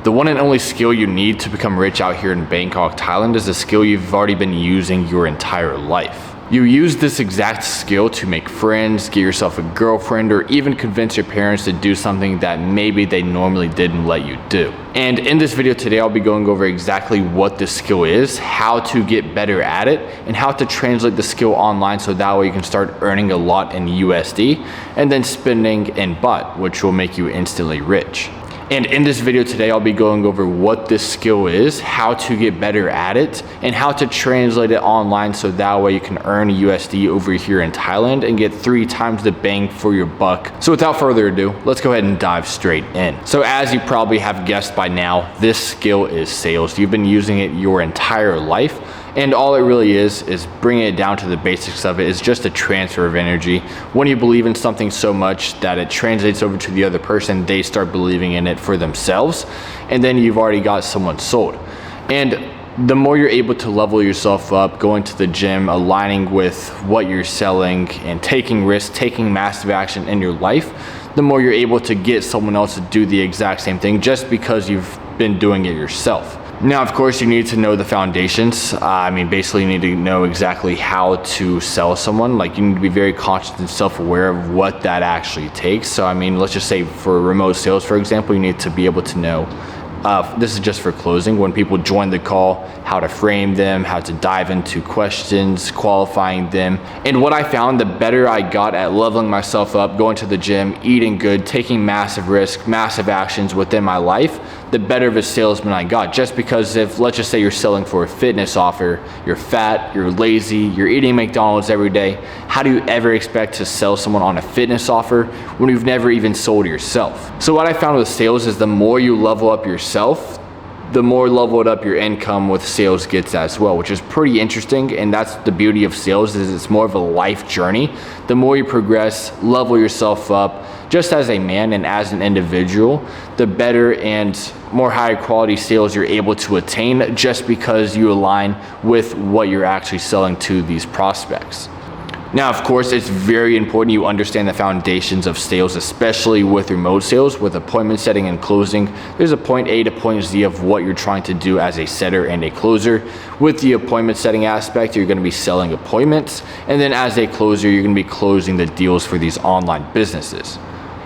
The one and only skill you need to become rich out here in Bangkok, Thailand is a skill you've already been using your entire life. You use this exact skill to make friends, get yourself a girlfriend, or even convince your parents to do something that maybe they normally didn't let you do. And in this video today, I'll be going over exactly what this skill is, how to get better at it, and how to translate the skill online so that way you can start earning a lot in USD and then spending in baht, which will make you instantly rich. And in this video today, I'll be going over what this skill is, how to get better at it, and how to translate it online so that way you can earn USD over here in Thailand and get 3 times the bang for your buck. So without further ado, let's go ahead and dive straight in. So as you probably have guessed by now, this skill is sales. You've been using it your entire life. And all it really is bringing it down to the basics of it is just a transfer of energy. When you believe in something so much that it translates over to the other person, they start believing in it for themselves, and then you've already got someone sold. And the more you're able to level yourself up, going to the gym, aligning with what you're selling, and taking risks, taking massive action in your life, the more you're able to get someone else to do the exact same thing just because you've been doing it yourself. Now, of course, you need to know the foundations. Basically you need to know exactly how to sell someone. Like, you need to be very conscious and self-aware of what that actually takes. So, let's just say for remote sales, for example, you need to be able to know, this is just for closing, when people join the call, how to frame them, how to dive into questions, qualifying them. And what I found, the better I got at leveling myself up, going to the gym, eating good, taking massive risks, massive actions within my life, the better of a salesman I got. Just because if, let's just say you're selling for a fitness offer, you're fat, you're lazy, you're eating McDonald's every day, how do you ever expect to sell someone on a fitness offer when you've never even sold yourself? So what I found with sales is the more you level up yourself, the more leveled up your income with sales gets as well, which is pretty interesting. And that's the beauty of sales, is it's more of a life journey. The more you progress, level yourself up, just as a man and as an individual, the better and more higher quality sales you're able to attain, just because you align with what you're actually selling to these prospects. Now, of course, it's very important you understand the foundations of sales, especially with remote sales, with appointment setting and closing. There's a point A to point Z of what you're trying to do as a setter and a closer. With the appointment setting aspect, you're going to be selling appointments. And then as a closer, you're going to be closing the deals for these online businesses.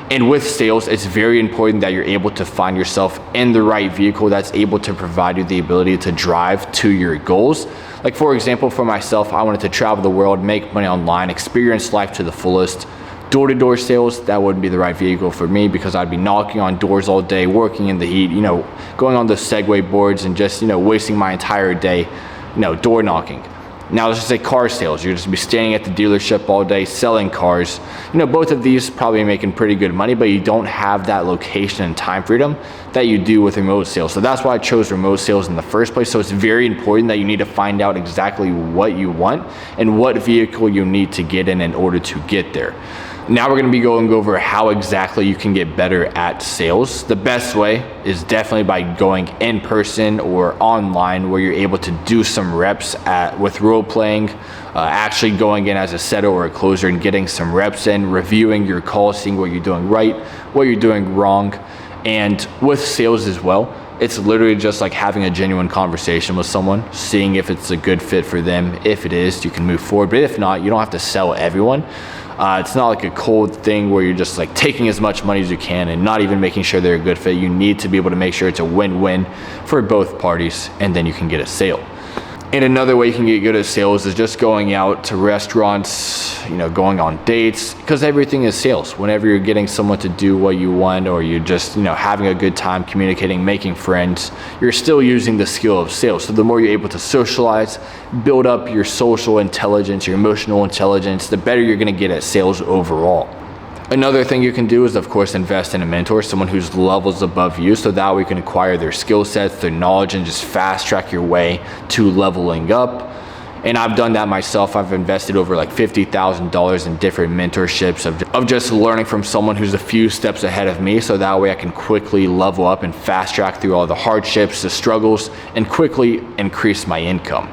And with sales, it's very important that you're able to find yourself in the right vehicle that's able to provide you the ability to drive to your goals. Like, for example, for myself, I wanted to travel the world, make money online, experience life to the fullest. Door-to-door sales, that wouldn't be the right vehicle for me, because I'd be knocking on doors all day, working in the heat, going on those Segway boards and just, wasting my entire day, door knocking. Now, let's just say car sales. You're just be standing at the dealership all day selling cars. Both of these probably making pretty good money, but you don't have that location and time freedom that you do with remote sales. So that's why I chose remote sales in the first place. So it's very important that you need to find out exactly what you want and what vehicle you need to get in order to get there. Now we're going to be going over how exactly you can get better at sales. The best way is definitely by going in person or online, where you're able to do some reps with role playing, actually going in as a setter or a closer and getting some reps in, reviewing your calls, seeing what you're doing right, what you're doing wrong. And with sales as well, it's literally just like having a genuine conversation with someone, seeing if it's a good fit for them. If it is, you can move forward. But if not, you don't have to sell everyone. It's not like a cold thing where you're just like taking as much money as you can and not even making sure they're a good fit. You need to be able to make sure it's a win-win for both parties, and then you can get a sale. And another way you can get good at sales is just going out to restaurants, going on dates, because everything is sales. Whenever you're getting someone to do what you want, or you're just, having a good time, communicating, making friends, you're still using the skill of sales. So the more you're able to socialize, build up your social intelligence, your emotional intelligence, the better you're going to get at sales overall. Another thing you can do is, of course, invest in a mentor, someone who's levels above you, so that way you can acquire their skill sets, their knowledge, and just fast track your way to leveling up. And I've done that myself. I've invested over like $50,000 in different mentorships of just learning from someone who's a few steps ahead of me, so that way I can quickly level up and fast track through all the hardships, the struggles, and quickly increase my income.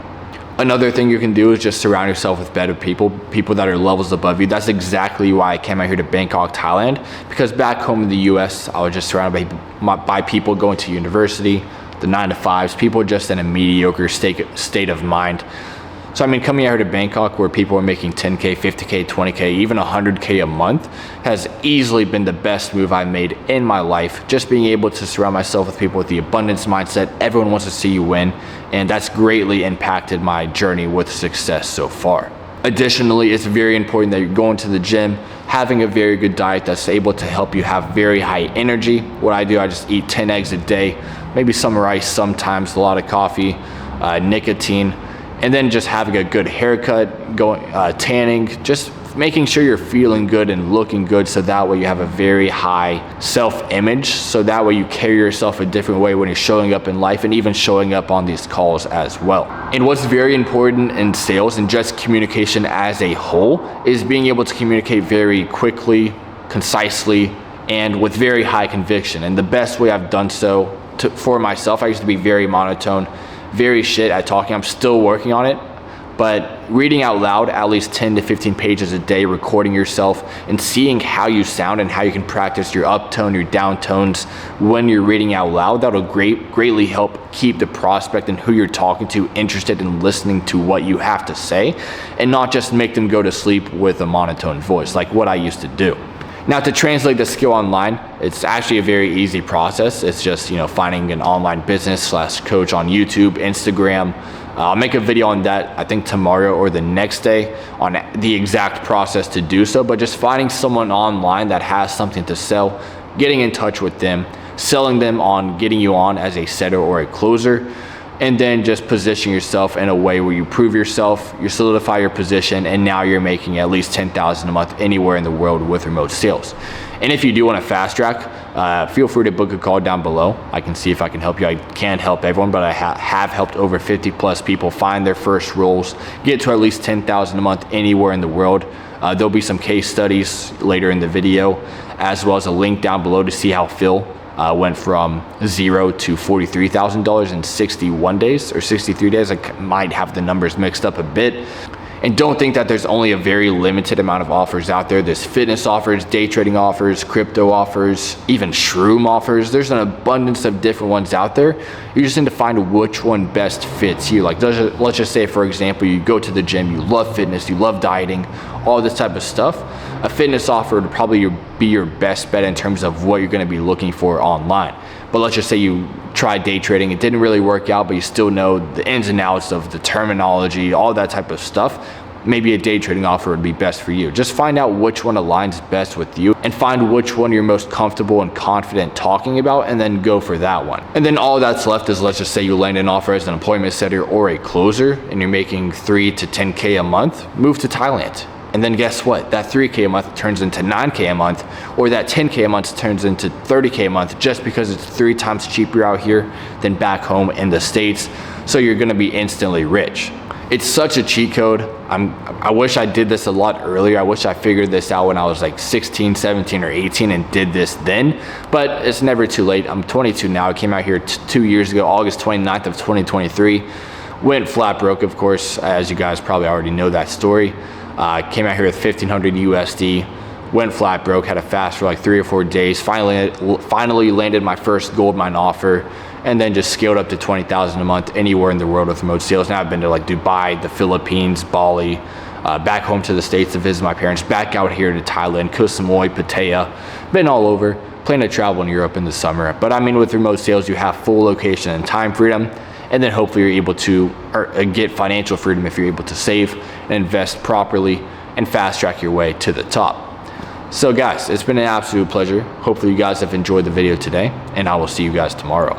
Another thing you can do is just surround yourself with better people that are levels above you. That's exactly why I came out here to Bangkok, Thailand, because back home in the US, I was just surrounded by people going to university, the 9 to 5s, people just in a mediocre state of mind. So I mean, coming out here to Bangkok where people are making 10K, 50K, 20K, even 100K a month has easily been the best move I've made in my life. Just being able to surround myself with people with the abundance mindset. Everyone wants to see you win, and that's greatly impacted my journey with success so far. Additionally, it's very important that you're going to the gym, having a very good diet that's able to help you have very high energy. What I do, I just eat 10 eggs a day, maybe some rice sometimes, a lot of coffee, nicotine, and then just having a good haircut, tanning, just making sure you're feeling good and looking good, so that way you have a very high self-image, so that way you carry yourself a different way when you're showing up in life and even showing up on these calls as well. And what's very important in sales and just communication as a whole is being able to communicate very quickly, concisely, and with very high conviction. And the best way I've done so for myself, I used to be very monotone, very shit at talking. I'm still working on it, but reading out loud at least 10 to 15 pages a day, recording yourself and seeing how you sound and how you can practice your uptone, your downtones when you're reading out loud, that'll greatly help keep the prospect and who you're talking to interested in listening to what you have to say, and not just make them go to sleep with a monotone voice like what I used to do. Now, to translate the skill online, it's actually a very easy process. It's just, finding an online business / coach on YouTube, Instagram. I'll make a video on that, I think tomorrow or the next day, on the exact process to do so, but just finding someone online that has something to sell, getting in touch with them, selling them on getting you on as a setter or a closer, and then just position yourself in a way where you prove yourself, you solidify your position, and now you're making at least $10,000 a month anywhere in the world with remote sales. And if you do want to fast track, feel free to book a call down below. I can see if I can help you. I can't help everyone, but I have helped over 50 plus people find their first roles, get to at least $10,000 a month anywhere in the world. There'll be some case studies later in the video, as well as a link down below to see how Phil went from $0 to $43,000 in 61 days or 63 days. I might have the numbers mixed up a bit. And don't think that there's only a very limited amount of offers out there. There's fitness offers, day trading offers, crypto offers, even shroom offers. There's an abundance of different ones out there. You just need to find which one best fits you. Like, let's just say, for example, you go to the gym, you love fitness, you love dieting, all this type of stuff. A fitness offer would probably be your best bet in terms of what you're going to be looking for online. But let's just say you tried day trading, it didn't really work out, but you still know the ins and outs of the terminology, all that type of stuff. Maybe a day trading offer would be best for you. Just find out which one aligns best with you and find which one you're most comfortable and confident talking about, and then go for that one. And then all that's left is, let's just say you land an offer as an appointment setter or a closer and you're making 3 to 10K a month, move to Thailand. And then guess what? That 3K a month turns into 9K a month, or that 10K a month turns into 30K a month, just because it's 3 times cheaper out here than back home in the States. So you're gonna be instantly rich. It's such a cheat code. I wish I did this a lot earlier. I wish I figured this out when I was like 16, 17, or 18 and did this then, but it's never too late. I'm 22 now. I came out here 2 years ago, August 29th of 2023. Went flat broke, of course, as you guys probably already know that story. Came out here with 1,500 USD, went flat broke, had a fast for like 3 or 4 days, finally landed my first gold mine offer, and then just scaled up to 20,000 a month anywhere in the world with remote sales. Now I've been to like Dubai, the Philippines, Bali, back home to the States to visit my parents, back out here to Thailand, Koh Samui, Pattaya, been all over, plan to travel in Europe in the summer. But I mean, with remote sales, you have full location and time freedom, and then hopefully you're able to get financial freedom if you're able to save and invest properly and fast track your way to the top. So guys, it's been an absolute pleasure. Hopefully you guys have enjoyed the video today, and I will see you guys tomorrow.